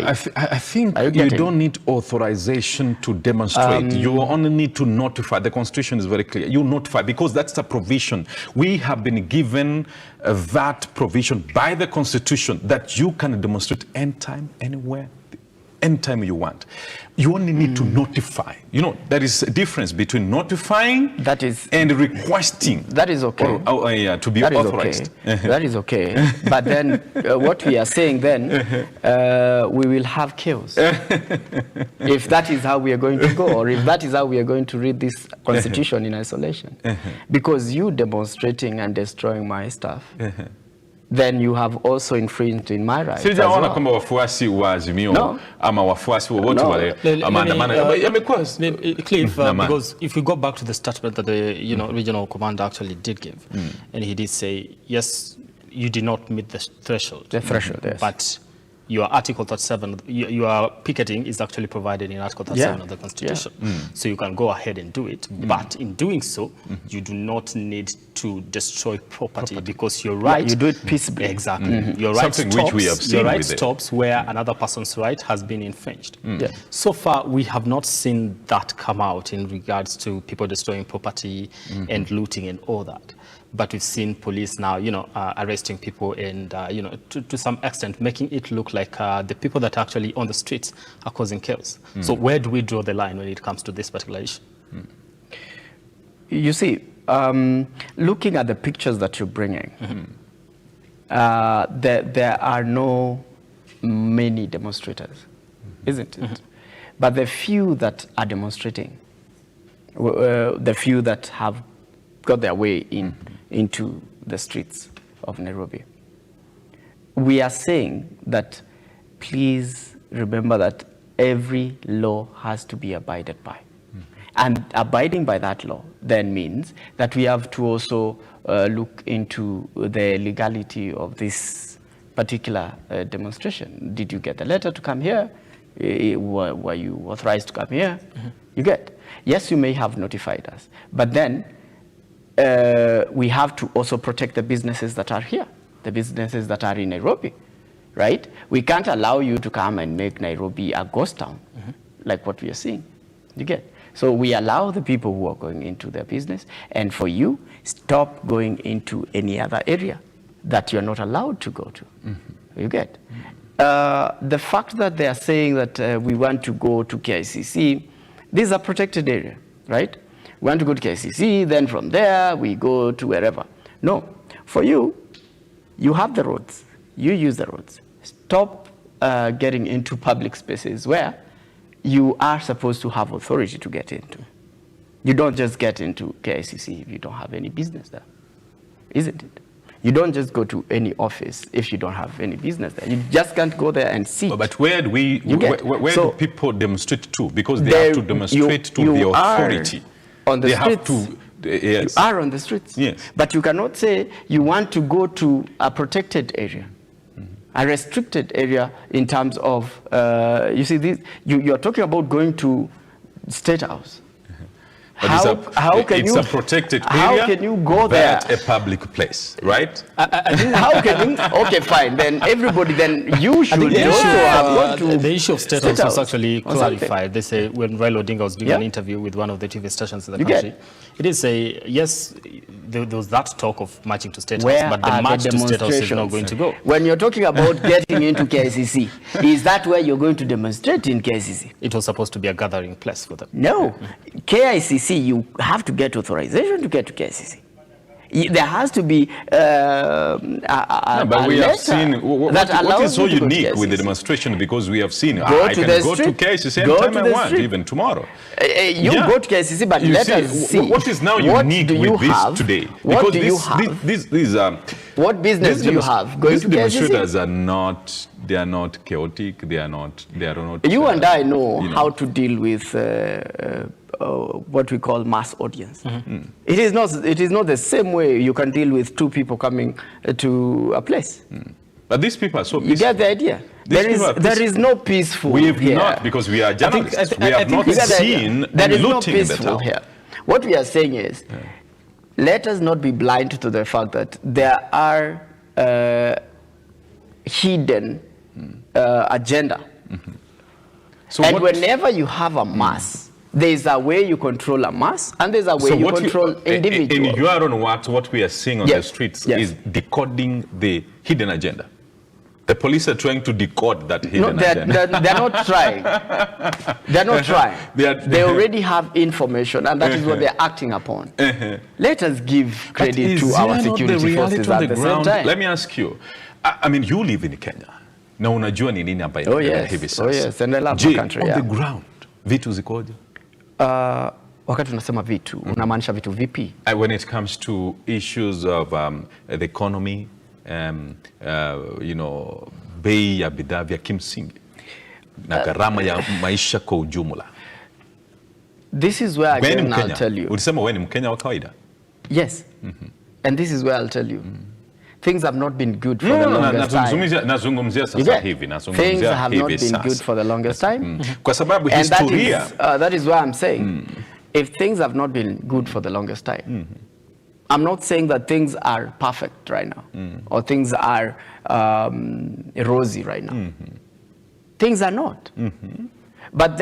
I think you don't need authorization to demonstrate. You only need to notify. The Constitution is very clear. You notify because that's a provision. We have been given that provision by the Constitution that you can demonstrate anytime, anywhere, anytime you want. You only need to notify. You know, there is a difference between notifying and requesting. That is okay. To be authorized. Okay. That is okay. But then what we are saying then, we will have chaos. If that is how we are going to go, or if that is how we are going to read this Constitution in isolation. Because you demonstrating and destroying my stuff, then you have also infringed in my rights. Sijaona kama wafuasi wa Azimio ama wafuasi wote wale maandamano yamekuwa Cliff, because if we go back to the statement that the regional commander actually did give, and he did say, yes, you did not meet the threshold. The threshold, yes. But your Article 37, your picketing is actually provided in Article 37 of the Constitution. So you can go ahead and do it. But in doing so, you do not need to destroy property because your right... you do it peaceably. Exactly. Your right stops where another person's right has been infringed. So far, we have not seen that come out in regards to people destroying property and looting and all that. But we've seen police now, arresting people and, to some extent, making it look like the people that are actually on the streets are causing chaos. So where do we draw the line when it comes to this particular issue? You see, looking at the pictures that you're bringing, there are no many demonstrators, isn't it? But the few that are demonstrating, the few that have got their way into the streets of Nairobi. We are saying that please remember that every law has to be abided by. And abiding by that law then means that we have to also look into the legality of this particular demonstration. Did you get a letter to come here? Were you authorized to come here? You get. Yes, you may have notified us, but then we have to also protect the businesses that are here, the businesses that are in Nairobi, right? We can't allow you to come and make Nairobi a ghost town, like what we are seeing. You get? So we allow the people who are going into their business, and for you, stop going into any other area that you're not allowed to go to. You get? The fact that they are saying that we want to go to KICC, this is a protected area, right? We want to go to KICC, then from there we go to wherever. No, for you, you have the roads. You use the roads. Stop getting into public spaces where you are supposed to have authority to get into. You don't just get into KICC if you don't have any business there, isn't it? You don't just go to any office if you don't have any business there. You just can't go there and sit. But where do do people demonstrate to? Because they have to demonstrate to the authority. On the streets. Yes. You are on the streets. Yes. But you cannot say you want to go to a protected area, a restricted area in terms of, you see, you're talking about going to State House. How can you? It's a protected area. How can you go there? But a public place, right? How can you? Okay, fine. Then everybody. Then you should also have to. The issue of State House was actually clarified. They say when Raila Odinga was doing an interview with one of the TV stations in the country, it is a yes. There was that talk of marching to State House, but the march to State House is not going to go. When you're talking about getting into KICC, is that where you're going to demonstrate in KICC? It was supposed to be a gathering place for them. No, KICC, you have to get authorization to get to KICC. There has to be but we have seen what is so unique with the demonstration, because we have seen I can go to KICC anytime I want, even tomorrow. You go to KICC, but let us see. What is now unique with this today? What do you have? What business do you have going to KICC? These demonstrators are not. They are not chaotic. They are not. You and I know how to deal with what we call mass audience. It is not the same way you can deal with two people coming to a place. But these people are so peaceful. You get the idea? There is no peaceful We have here. not, because we are journalists. We have not seen there is no looting in the peaceful town. here. What we are saying is, let us not be blind to the fact that there are hidden agenda And whenever you have a mass, there's a way you control a mass, and there's a way you control individuals. And you are on what we are seeing on the streets is decoding the hidden agenda. The police are trying to decode that hidden agenda. They're not trying. They're not trying. They already have information, and that is what they're acting upon. Let us give credit to our security forces at the same time. Let me ask you, I mean, you live in Kenya. Na unajua ni nini ambayo inaendelea hivi sasa. Oh yes, and I love the country. On the ground, vitu zikoje? Wakati unasema vitu, unamaanisha vitu vipi? When it comes to issues of the economy, you know, bei ya bidhaa vya kimsingi na gharama ya maisha kwa ujumla. This is where again I'll tell you. Ulisema wewe ni Mkenya wa kawaida? Yes. And this is where I'll tell you. Things have not been good for the longest time. Nazungumzia sasa hivi, things have not been good for the longest time. Kwa sababu historia. That is why I'm saying, if things have not been good for the longest time, I'm not saying that things are perfect right now, or things are rosy right now. Things are not. But